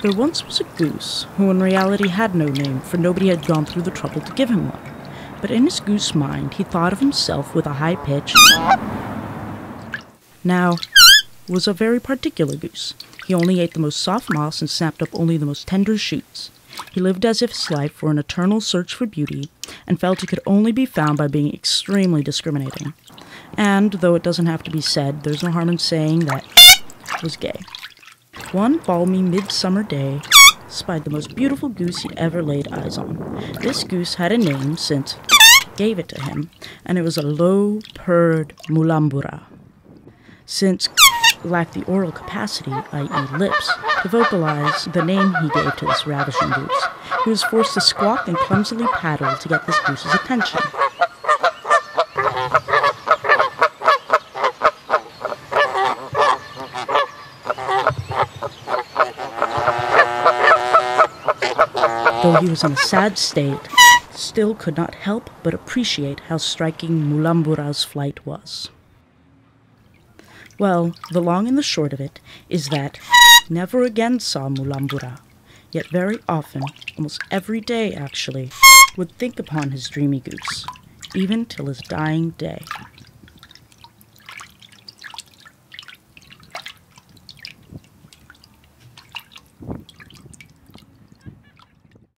There once was a goose who in reality had no name, for nobody had gone through the trouble to give him one. But in his goose mind, he thought of himself with a high pitch. Now, was a very particular goose. He only ate the most soft moss and snapped up only the most tender shoots. He lived as if his life were an eternal search for beauty, and felt it could only be found by being extremely discriminating. And, though it doesn't have to be said, there's no harm in saying that was gay. One balmy midsummer day, spied the most beautiful goose he ever laid eyes on. This goose had a name since gave it to him, and it was a low-purred mulambura. Since lacked the oral capacity, i.e. lips, to vocalize the name he gave to this ravishing goose, he was forced to squawk and clumsily paddle to get this goose's attention. Though he was in a sad state, still could not help but appreciate how striking Mulambura's flight was. Well, the long and the short of it is that never again saw Mulambura, yet very often, almost every day actually, would think upon his dreamy goose, even till his dying day.